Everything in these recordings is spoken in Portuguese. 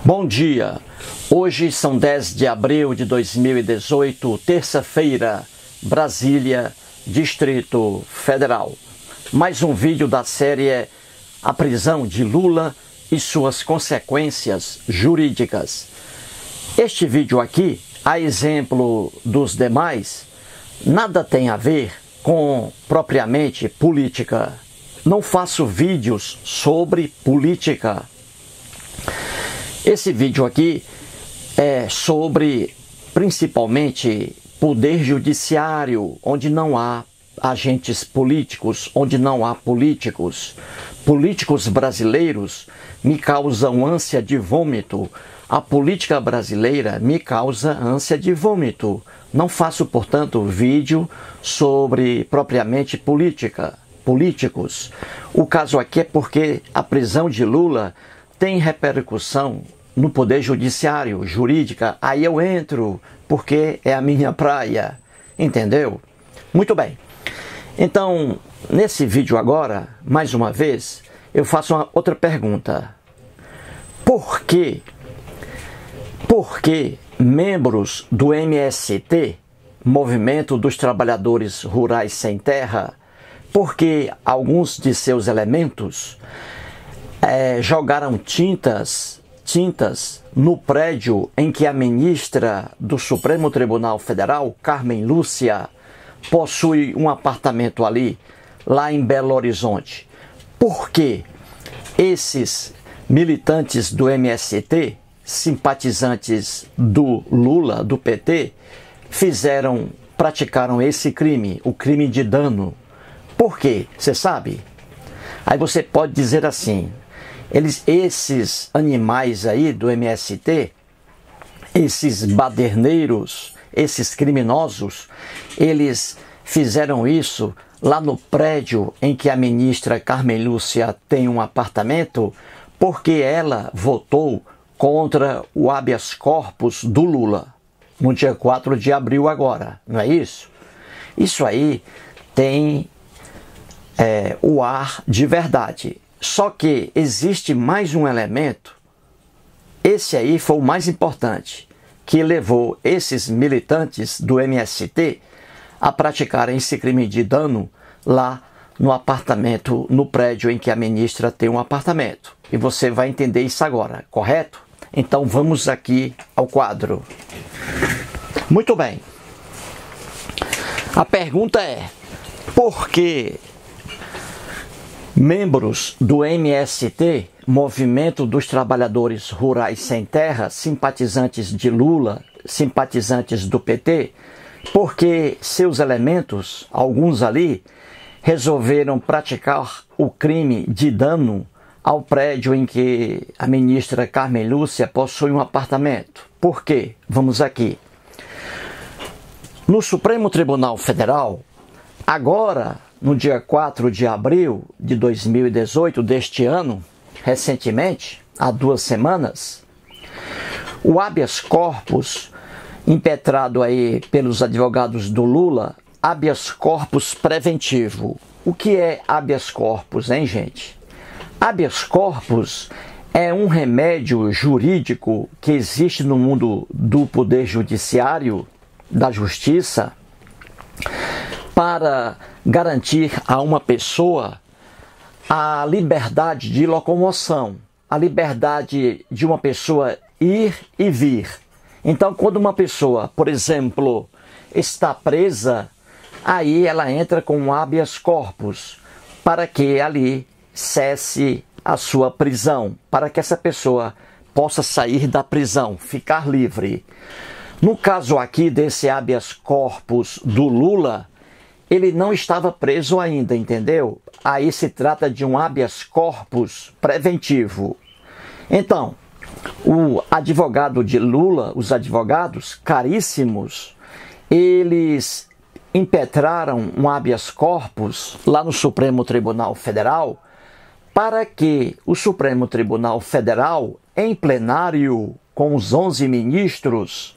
Bom dia, hoje são 10 de abril de 2018, terça-feira, Brasília, Distrito Federal. Mais um vídeo da série A Prisão de Lula e suas consequências jurídicas. Este vídeo aqui, a exemplo dos demais, nada tem a ver com propriamente política. Não faço vídeos sobre política. Esse vídeo aqui é sobre, principalmente, poder judiciário, onde não há agentes políticos, onde não há políticos. Políticos brasileiros me causam ânsia de vômito. A política brasileira me causa ânsia de vômito. Não faço, portanto, vídeo sobre, propriamente, políticos. O caso aqui é porque a prisão de Lula tem repercussão no poder judiciário, jurídica, aí eu entro, porque é a minha praia, entendeu? Muito bem. Então, nesse vídeo agora, mais uma vez, eu faço uma outra pergunta. Por que membros do MST, Movimento dos Trabalhadores Rurais Sem Terra, porque alguns de seus elementos jogaram tintas no prédio em que a ministra do Supremo Tribunal Federal, Carmen Lúcia, possui um apartamento ali, lá em Belo Horizonte? Por que esses militantes do MST, simpatizantes do Lula, do PT, praticaram esse crime, o crime de dano? Por quê? Você sabe? Aí você pode dizer assim: esses animais aí do MST, esses baderneiros, esses criminosos, eles fizeram isso lá no prédio em que a ministra Carmen Lúcia tem um apartamento, porque ela votou contra o habeas corpus do Lula, no dia 4 de abril agora, não é isso? Isso aí tem o ar de verdade. Só que existe mais um elemento, esse aí foi o mais importante, que levou esses militantes do MST a praticarem esse crime de dano lá no apartamento, no prédio em que a ministra tem um apartamento. E você vai entender isso agora, correto? Então vamos aqui ao quadro. Muito bem. A pergunta é: por que membros do MST, Movimento dos Trabalhadores Rurais Sem Terra, simpatizantes de Lula, simpatizantes do PT, porque seus elementos, alguns ali, resolveram praticar o crime de dano ao prédio em que a ministra Carmen Lúcia possui um apartamento? Por quê? Vamos aqui. No Supremo Tribunal Federal, agora, no dia 4 de abril de 2018, deste ano, recentemente, há 2 semanas, o habeas corpus impetrado aí pelos advogados do Lula, habeas corpus preventivo. O que é habeas corpus, hein, gente? Habeas corpus é um remédio jurídico que existe no mundo do poder judiciário, da justiça, para garantir a uma pessoa a liberdade de locomoção, a liberdade de uma pessoa ir e vir. Então, quando uma pessoa, por exemplo, está presa, aí ela entra com um habeas corpus para que ali cesse a sua prisão, para que essa pessoa possa sair da prisão, ficar livre. No caso aqui desse habeas corpus do Lula, ele não estava preso ainda, entendeu? Aí se trata de um habeas corpus preventivo. Então, o advogado de Lula, os advogados caríssimos, eles impetraram um habeas corpus lá no Supremo Tribunal Federal para que o Supremo Tribunal Federal, em plenário, com os 11 ministros,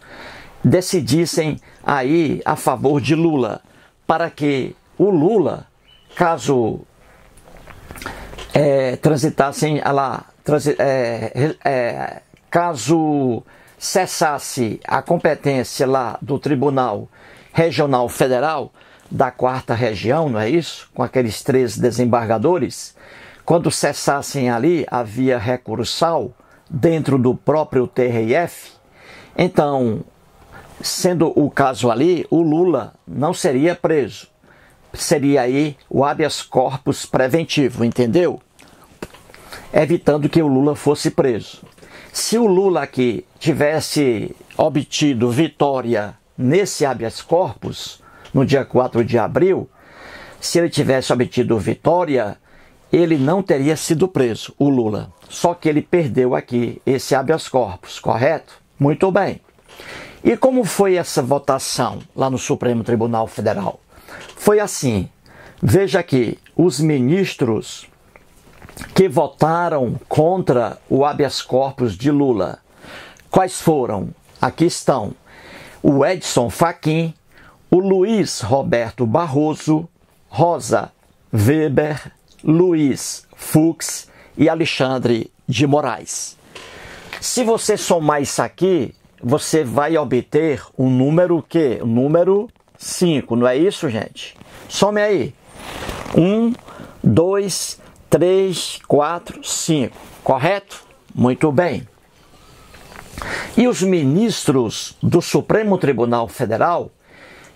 decidissem aí a favor de Lula, para que o Lula, caso transitassem lá, caso cessasse a competência lá do Tribunal Regional Federal da 4ª Região, não é isso? Com aqueles 3 desembargadores, quando cessassem ali a via recursal dentro do próprio TRF, então, sendo o caso ali, o Lula não seria preso. Seria aí o habeas corpus preventivo, entendeu? Evitando que o Lula fosse preso. Se o Lula aqui tivesse obtido vitória nesse habeas corpus, no dia 4 de abril, se ele tivesse obtido vitória, ele não teria sido preso, o Lula. Só que ele perdeu aqui esse habeas corpus, correto? Muito bem. E como foi essa votação lá no Supremo Tribunal Federal? Foi assim, veja aqui, os ministros que votaram contra o habeas corpus de Lula, quais foram? Aqui estão o Edson Fachin, o Luiz Roberto Barroso, Rosa Weber, Luiz Fux e Alexandre de Moraes. Se você somar isso aqui, você vai obter um número que? O número 5, não é isso, gente? Some aí. 1, 2, 3, 4, 5. Correto? Muito bem. E os ministros do Supremo Tribunal Federal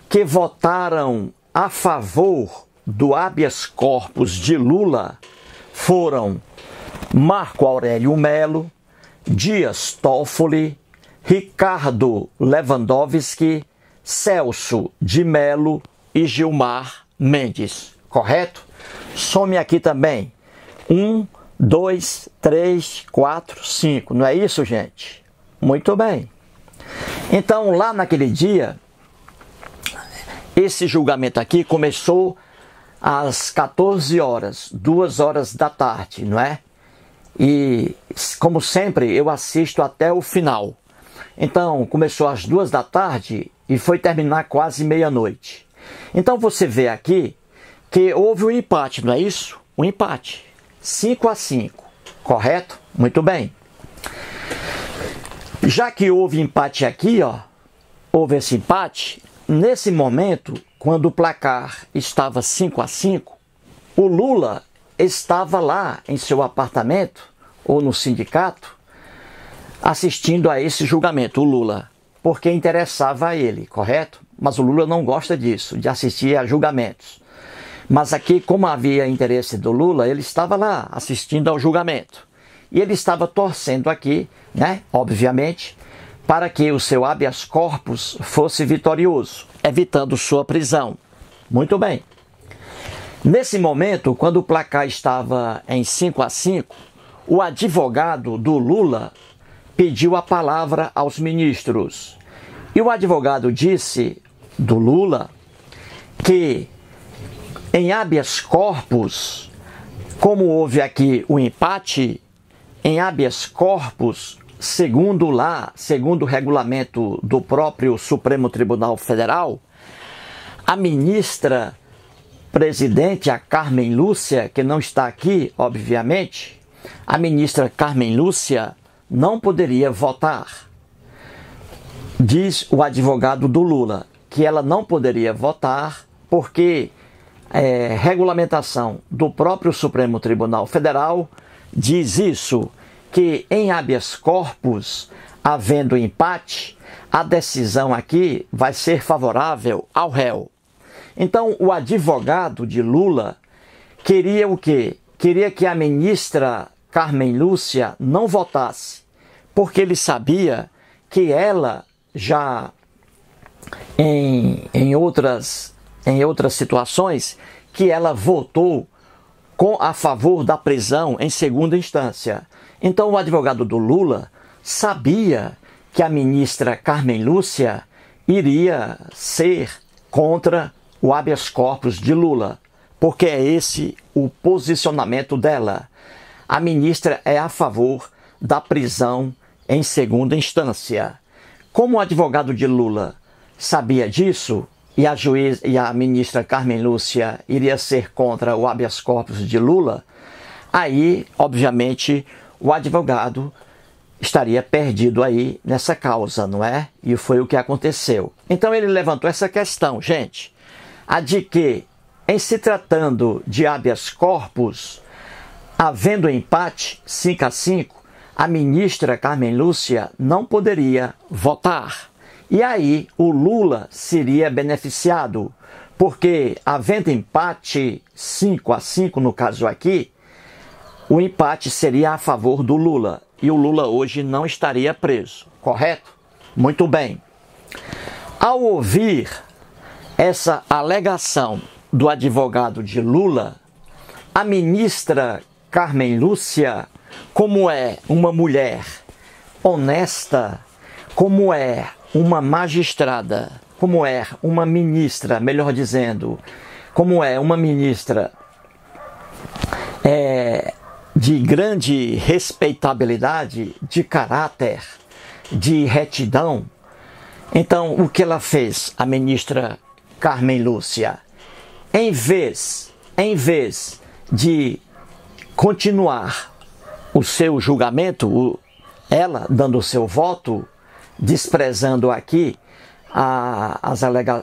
que votaram a favor do habeas corpus de Lula foram Marco Aurélio Mello, Dias Toffoli, Ricardo Lewandowski, Celso de Mello e Gilmar Mendes. Correto? Some aqui também. 1, 2, 3, 4, 5. Não é isso, gente? Muito bem. Então, lá naquele dia, esse julgamento aqui começou às 14 horas, 2 horas da tarde, não é? E, como sempre, eu assisto até o final. Então, começou às 2 da tarde e foi terminar quase meia-noite. Então, você vê aqui que houve um empate, não é isso? Um empate. 5-5, correto? Muito bem. Já que houve empate aqui, ó, houve esse empate, nesse momento, quando o placar estava 5-5, o Lula estava lá em seu apartamento ou no sindicato assistindo a esse julgamento, o Lula, porque interessava a ele, correto? Mas o Lula não gosta disso, de assistir a julgamentos. Mas aqui, como havia interesse do Lula, ele estava lá assistindo ao julgamento. E ele estava torcendo aqui, né, obviamente, para que o seu habeas corpus fosse vitorioso, evitando sua prisão. Muito bem. Nesse momento, quando o placar estava em 5-5, o advogado do Lula pediu a palavra aos ministros. E o advogado disse, do Lula, que em habeas corpus, como houve aqui o empate, em habeas corpus, segundo o regulamento do próprio Supremo Tribunal Federal, a ministra presidente, a Carmen Lúcia, que não está aqui, obviamente, a ministra Carmen Lúcia não poderia votar. Diz o advogado do Lula que ela não poderia votar porque regulamentação do próprio Supremo Tribunal Federal diz isso, que em habeas corpus, havendo empate, a decisão aqui vai ser favorável ao réu. Então, o advogado de Lula queria o quê? Queria que a ministra Carmen Lúcia não votasse, porque ele sabia que ela já em outras situações, que ela votou a favor da prisão em segunda instância. Então o advogado do Lula sabia que a ministra Carmen Lúcia iria ser contra o habeas corpus de Lula, porque é esse o posicionamento dela. A ministra é a favor da prisão em segunda instância. Como o advogado de Lula sabia disso, e a ministra Carmen Lúcia iria ser contra o habeas corpus de Lula, aí, obviamente, o advogado estaria perdido aí nessa causa, não é? E foi o que aconteceu. Então ele levantou essa questão, gente, a de que, em se tratando de habeas corpus, havendo empate 5-5, a ministra Carmen Lúcia não poderia votar. E aí o Lula seria beneficiado, porque havendo empate 5-5 no caso aqui, o empate seria a favor do Lula. E o Lula hoje não estaria preso, correto? Muito bem. Ao ouvir essa alegação do advogado de Lula, a ministra Carmen Lúcia, como é uma mulher honesta, como é uma magistrada, como é uma ministra, melhor dizendo, como é uma ministra de grande respeitabilidade, de caráter, de retidão. Então, o que ela fez, a ministra Carmen Lúcia? Em vez de continuar o seu julgamento, ela dando o seu voto, desprezando aqui a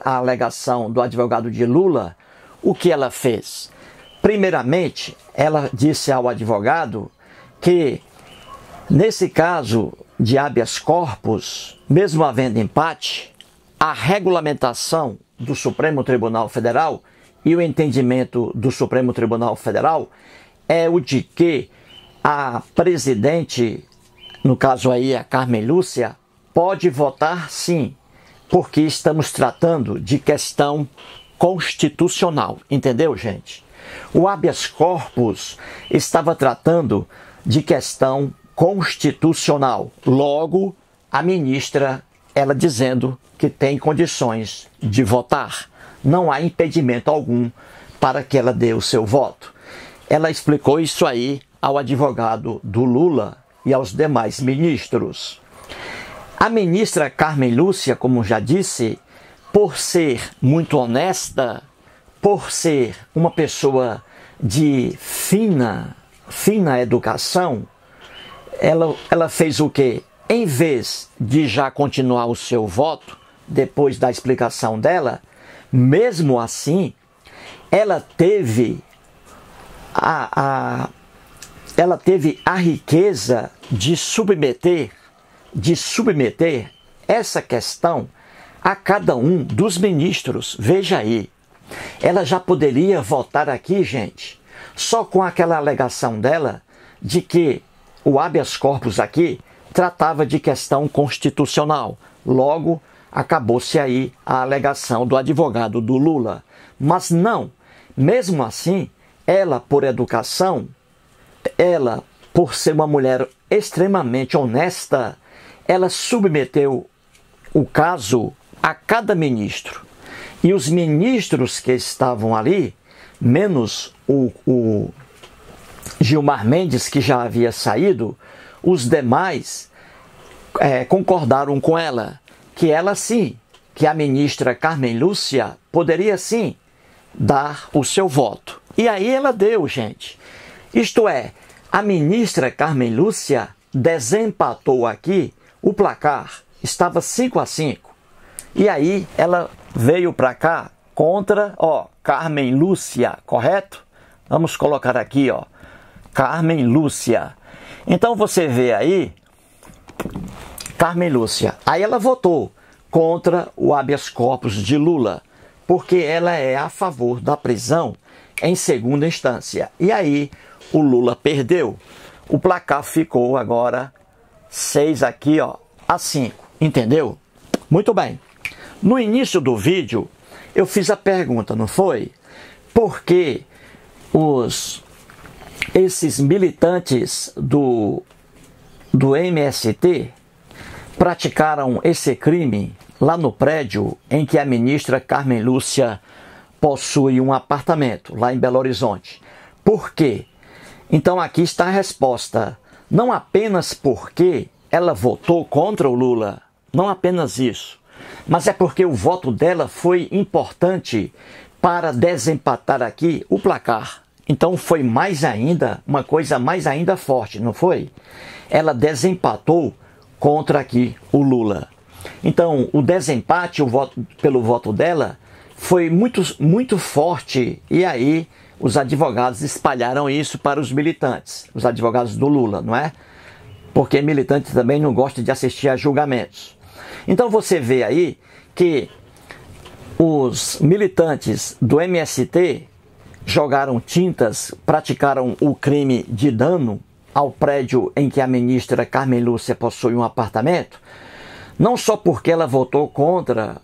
alegação do advogado de Lula, o que ela fez? Primeiramente, ela disse ao advogado que, nesse caso de habeas corpus, mesmo havendo empate, a regulamentação do Supremo Tribunal Federal e o entendimento do Supremo Tribunal Federal é o de que a presidente, no caso aí a Carmen Lúcia, pode votar sim, porque estamos tratando de questão constitucional. Entendeu, gente? O habeas corpus estava tratando de questão constitucional. Logo, a ministra, ela dizendo que tem condições de votar. Não há impedimento algum para que ela dê o seu voto. Ela explicou isso aí ao advogado do Lula e aos demais ministros. A ministra Carmen Lúcia, como já disse, por ser muito honesta, por ser uma pessoa de fina educação, ela fez o quê? Em vez de já continuar o seu voto, depois da explicação dela, mesmo assim, ela teve a riqueza de submeter essa questão a cada um dos ministros. Veja aí, ela já poderia votar aqui, gente, só com aquela alegação dela de que o habeas corpus aqui tratava de questão constitucional. Logo, acabou-se aí a alegação do advogado do Lula. Mas não, mesmo assim, ela, por educação, ela, por ser uma mulher extremamente honesta, ela submeteu o caso a cada ministro. E os ministros que estavam ali, menos o Gilmar Mendes, que já havia saído, os demais concordaram com ela, que ela sim, que a ministra Carmen Lúcia poderia sim dar o seu voto. E aí ela deu, gente. Isto é, a ministra Carmen Lúcia desempatou aqui o placar, estava 5-5. E aí ela veio para cá contra, Carmen Lúcia, correto? Vamos colocar aqui, Carmen Lúcia. Então você vê aí, Carmen Lúcia. Aí ela votou contra o habeas corpus de Lula, porque ela é a favor da prisão em segunda instância. E aí o Lula perdeu. O placar ficou agora 6 aqui, a 5. Entendeu? Muito bem. No início do vídeo, eu fiz a pergunta, não foi? Por que esses militantes do MST praticaram esse crime lá no prédio em que a ministra Carmen Lúcia possui um apartamento, lá em Belo Horizonte? Por quê? Então aqui está a resposta. Não apenas porque ela votou contra o Lula, não apenas isso, mas é porque o voto dela foi importante para desempatar aqui o placar Então foi mais ainda, uma coisa mais ainda forte, não foi? Ela desempatou contra aqui o Lula. Então o desempate, pelo voto dela, foi muito forte, e aí os advogados espalharam isso para os militantes, os advogados do Lula, não é? Porque militante também não gosta de assistir a julgamentos. Então você vê aí que os militantes do MST jogaram tintas, praticaram o crime de dano ao prédio em que a ministra Carmen Lúcia possui um apartamento, não só porque ela votou contra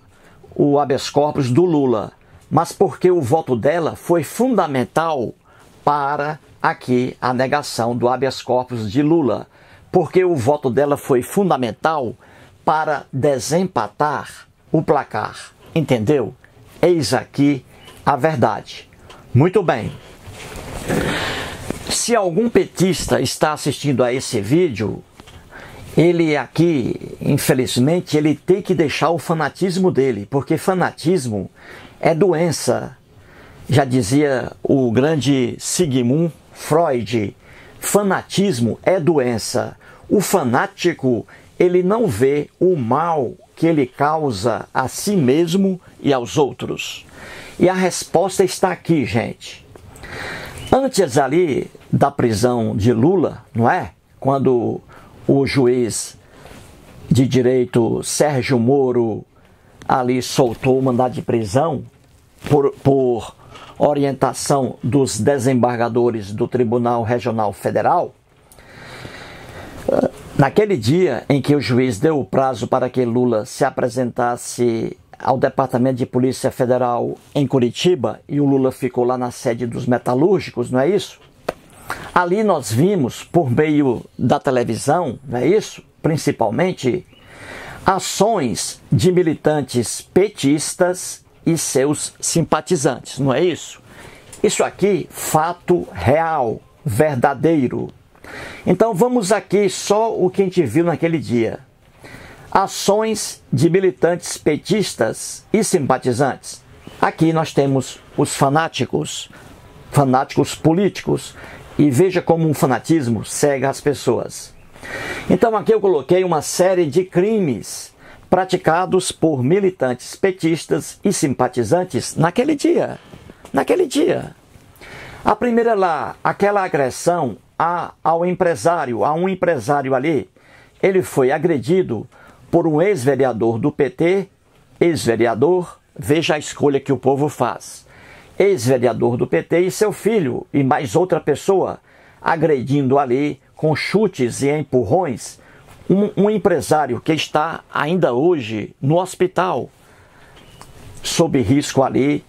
o habeas corpus do Lula, mas porque o voto dela foi fundamental para aqui a negação do habeas corpus de Lula, porque o voto dela foi fundamental para desempatar o placar, entendeu? Eis aqui a verdade. Muito bem. Se algum petista está assistindo a esse vídeo, ele aqui, infelizmente, ele tem que deixar o fanatismo dele, porque fanatismo é doença. Já dizia o grande Sigmund Freud, fanatismo é doença. O fanático, ele não vê o mal que ele causa a si mesmo e aos outros. E a resposta está aqui, gente. Antes ali da prisão de Lula, não é? Quando o juiz de direito Sérgio Moro ali soltou o mandado de prisão por orientação dos desembargadores do Tribunal Regional Federal, naquele dia em que o juiz deu o prazo para que Lula se apresentasse ao Departamento de Polícia Federal em Curitiba, e o Lula ficou lá na sede dos metalúrgicos, não é isso? Ali nós vimos, por meio da televisão, não é isso? Principalmente, ações de militantes petistas e seus simpatizantes, não é isso? Isso aqui, fato real, verdadeiro. Então vamos aqui só o que a gente viu naquele dia. Ações de militantes petistas e simpatizantes. Aqui nós temos os fanáticos políticos, e veja como um fanatismo cega as pessoas. Então aqui eu coloquei uma série de crimes praticados por militantes petistas e simpatizantes naquele dia. A primeira lá, aquela agressão a um empresário ali. Ele foi agredido por um ex-vereador do PT, veja a escolha que o povo faz. Ex-vereador do PT e seu filho e mais outra pessoa agredindo ali com chutes e empurrões um empresário que está ainda hoje no hospital, sob risco ali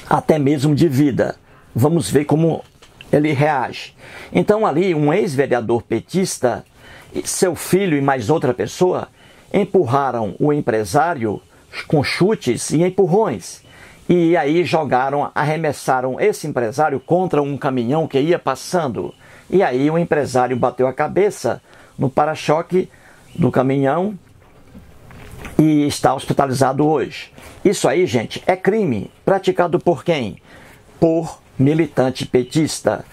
até mesmo de vida. Vamos ver como ele reage. Então ali um ex-vereador petista, seu filho e mais outra pessoa empurraram o empresário com chutes e empurrões. E aí arremessaram esse empresário contra um caminhão que ia passando. E aí o empresário bateu a cabeça no para-choque do caminhão e está hospitalizado hoje. Isso aí, gente, é crime praticado por quem? Por militante petista,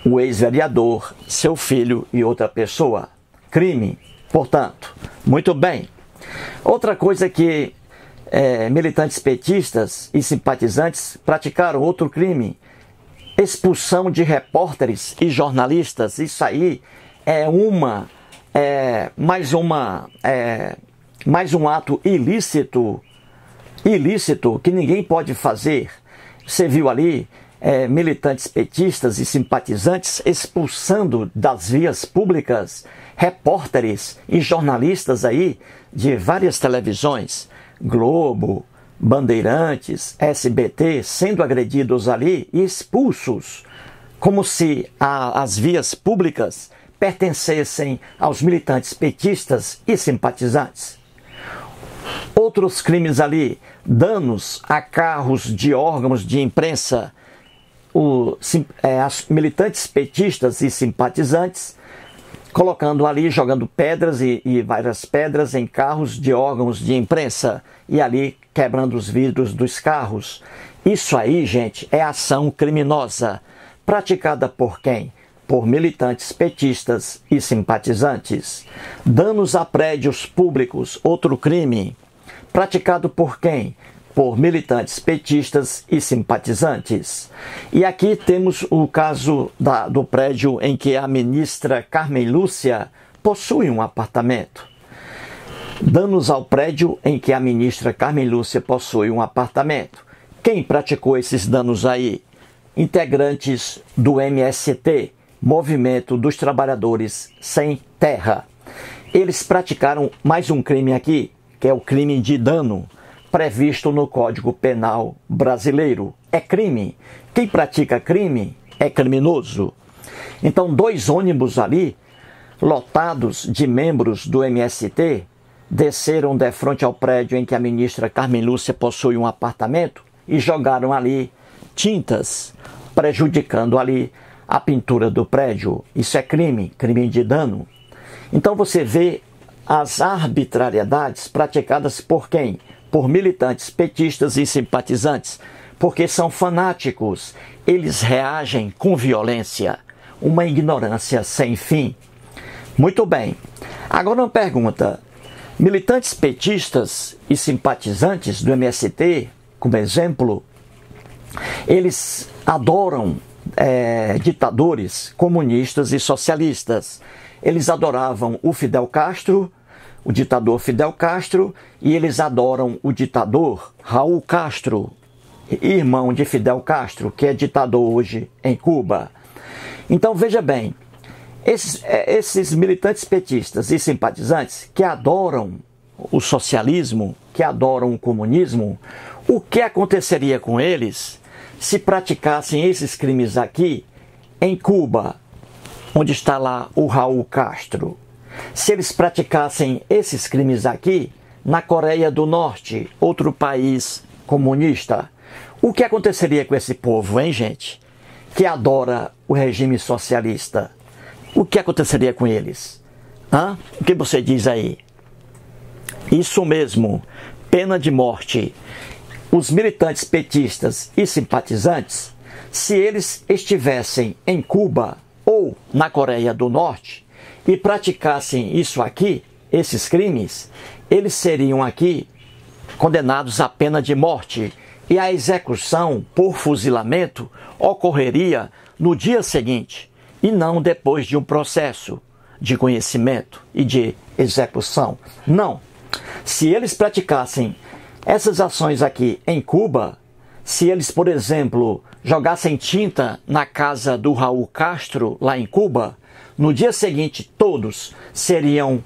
o ex-vereador, seu filho e outra pessoa. Crime, portanto. Muito bem. Outra coisa que militantes petistas e simpatizantes praticaram, outro crime, expulsão de repórteres e jornalistas. Isso aí é mais um ato ilícito que ninguém pode fazer. Você viu ali militantes petistas e simpatizantes expulsando das vias públicas repórteres e jornalistas aí de várias televisões, Globo, Bandeirantes, SBT, sendo agredidos ali e expulsos, como se as vias públicas pertencessem aos militantes petistas e simpatizantes. Outros crimes ali, danos a carros de órgãos de imprensa, militantes petistas e simpatizantes colocando ali, jogando pedras e várias pedras em carros de órgãos de imprensa e ali quebrando os vidros dos carros. Isso aí, gente, é ação criminosa praticada por quem? Por militantes petistas e simpatizantes. Danos a prédios públicos, outro crime, praticado por quem? Por militantes petistas e simpatizantes. E aqui temos o caso do prédio em que a ministra Carmen Lúcia possui um apartamento. Danos ao prédio em que a ministra Carmen Lúcia possui um apartamento. Quem praticou esses danos aí? Integrantes do MST, Movimento dos Trabalhadores Sem Terra. Eles praticaram mais um crime aqui, que é o crime de dano, previsto no Código Penal brasileiro. É crime. Quem pratica crime é criminoso. Então, 2 ônibus ali, lotados de membros do MST, desceram de frente ao prédio em que a ministra Carmen Lúcia possui um apartamento e jogaram ali tintas, prejudicando ali a pintura do prédio. Isso é crime, crime de dano. Então você vê as arbitrariedades praticadas por quem? Por militantes petistas e simpatizantes, porque são fanáticos, eles reagem com violência, uma ignorância sem fim. Muito bem. Agora uma pergunta. Militantes petistas e simpatizantes do MST, como exemplo, eles adoram ditadores comunistas e socialistas. Eles adoravam o Fidel Castro, o ditador Fidel Castro, e eles adoram o ditador Raul Castro, irmão de Fidel Castro, que é ditador hoje em Cuba. Então veja bem, esses militantes petistas e simpatizantes que adoram o socialismo, que adoram o comunismo, o que aconteceria com eles se praticassem esses crimes aqui em Cuba, onde está lá o Raul Castro? Se eles praticassem esses crimes aqui na Coreia do Norte, outro país comunista, o que aconteceria com esse povo, hein, gente? Que adora o regime socialista. O que aconteceria com eles? O que você diz aí? Isso mesmo, pena de morte. Os militantes petistas e simpatizantes, se eles estivessem em Cuba ou na Coreia do Norte e praticassem isso aqui, esses crimes, eles seriam aqui condenados à pena de morte e a execução por fuzilamento ocorreria no dia seguinte e não depois de um processo de conhecimento e de execução. Não. Se eles praticassem essas ações aqui em Cuba, se eles, por exemplo, jogassem tinta na casa do Raul Castro, lá em Cuba, no dia seguinte todos seriam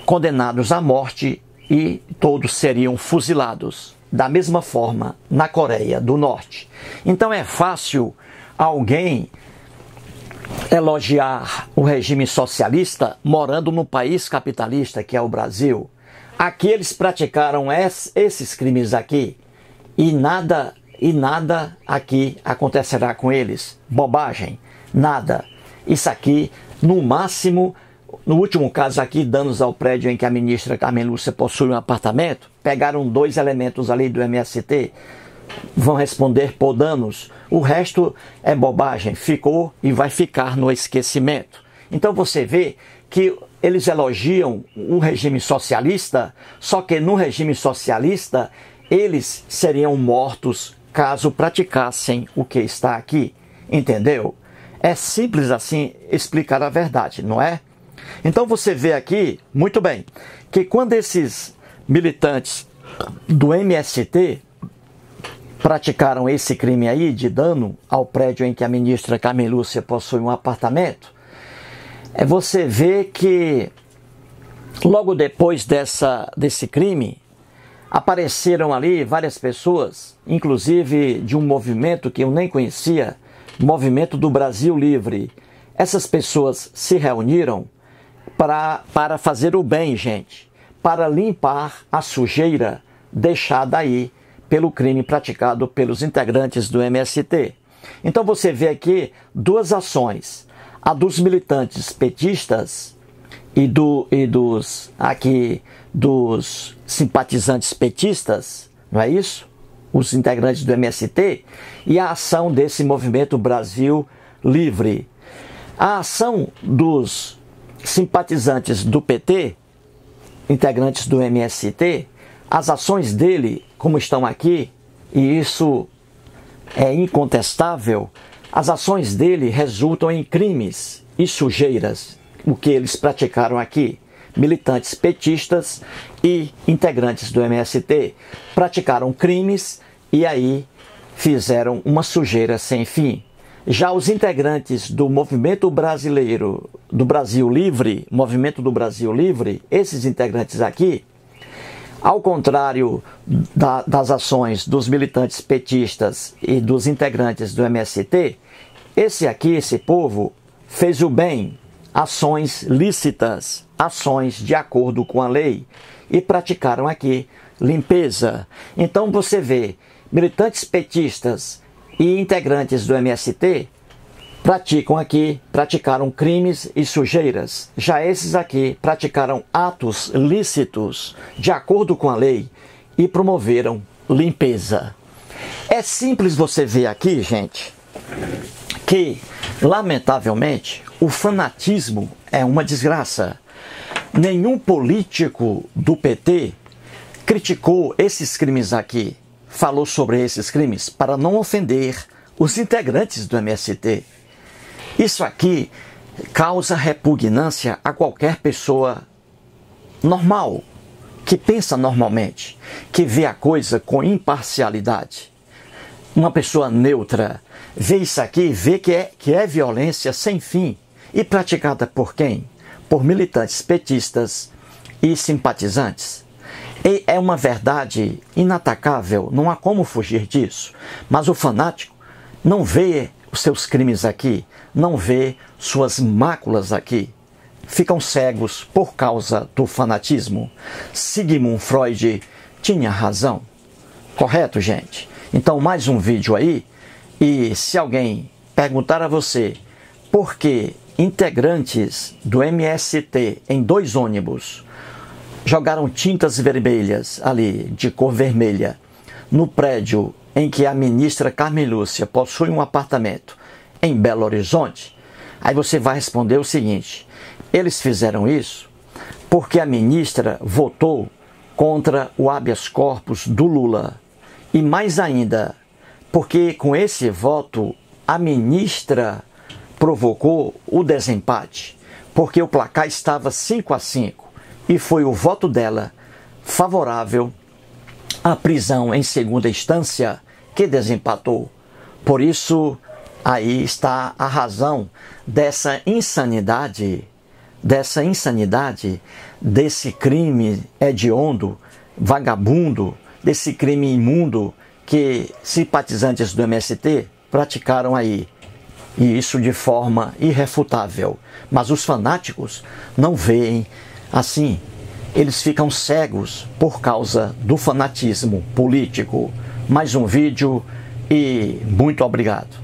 condenados à morte e todos seriam fuzilados. Da mesma forma, na Coreia do Norte. Então é fácil alguém elogiar o regime socialista morando no país capitalista que é o Brasil. Aqui eles praticaram esses crimes aqui e nada aqui acontecerá com eles. Bobagem, nada. Isso aqui, no máximo, no último caso aqui, danos ao prédio em que a ministra Carmen Lúcia possui um apartamento, pegaram 2 elementos ali do MST, vão responder por danos. O resto é bobagem, ficou e vai ficar no esquecimento. Então você vê que eles elogiam o regime socialista, só que no regime socialista eles seriam mortos caso praticassem o que está aqui. Entendeu? É simples assim explicar a verdade, não é? Então você vê aqui, muito bem, que quando esses militantes do MST praticaram esse crime aí de dano ao prédio em que a ministra Carmen Lúcia possui um apartamento, você vê que logo depois desse crime apareceram ali várias pessoas, inclusive de um movimento que eu nem conhecia, Movimento do Brasil Livre. Essas pessoas se reuniram para fazer o bem, gente, para limpar a sujeira deixada aí pelo crime praticado pelos integrantes do MST. Então você vê aqui 2 ações, a dos militantes petistas e dos simpatizantes petistas, não é isso? Os integrantes do MST, e a ação desse Movimento Brasil Livre. A ação dos simpatizantes do PT, integrantes do MST, as ações dele, como estão aqui, e isso é incontestável, as ações dele resultam em crimes e sujeiras, o que eles praticaram aqui. Militantes petistas e integrantes do MST praticaram crimes e aí fizeram uma sujeira sem fim. Já os integrantes do Movimento Brasileiro, do Brasil Livre, Movimento do Brasil Livre, esses integrantes aqui, ao contrário das ações dos militantes petistas e dos integrantes do MST, esse povo fez o bem, ações lícitas, ações de acordo com a lei, e praticaram aqui limpeza. Então você vê, militantes petistas e integrantes do MST praticaram crimes e sujeiras. Já esses aqui praticaram atos lícitos de acordo com a lei e promoveram limpeza. É simples você ver aqui, gente, que, lamentavelmente, o fanatismo é uma desgraça. Nenhum político do PT criticou esses crimes aqui, falou sobre esses crimes para não ofender os integrantes do MST. Isso aqui causa repugnância a qualquer pessoa normal, que pensa normalmente, que vê a coisa com imparcialidade. Uma pessoa neutra vê isso aqui, vê que é violência sem fim. E praticada por quem? Por militantes petistas e simpatizantes. E é uma verdade inatacável, não há como fugir disso. Mas o fanático não vê os seus crimes aqui, não vê suas máculas aqui. Ficam cegos por causa do fanatismo. Sigmund Freud tinha razão. Correto, gente? Então, mais um vídeo aí. E se alguém perguntar a você por que integrantes do MST em 2 ônibus jogaram tintas vermelhas ali, de cor vermelha, no prédio em que a ministra Carmen Lúcia possui um apartamento em Belo Horizonte, aí você vai responder o seguinte: eles fizeram isso porque a ministra votou contra o habeas corpus do Lula. E mais ainda, porque com esse voto a ministra provocou o desempate, porque o placar estava 5-5 e foi o voto dela favorável à prisão em segunda instância que desempatou. Por isso, aí está a razão dessa insanidade, desse crime hediondo, vagabundo, desse crime imundo que simpatizantes do MST praticaram aí. E isso de forma irrefutável. Mas os fanáticos não veem assim. Eles ficam cegos por causa do fanatismo político. Mais um vídeo e muito obrigado.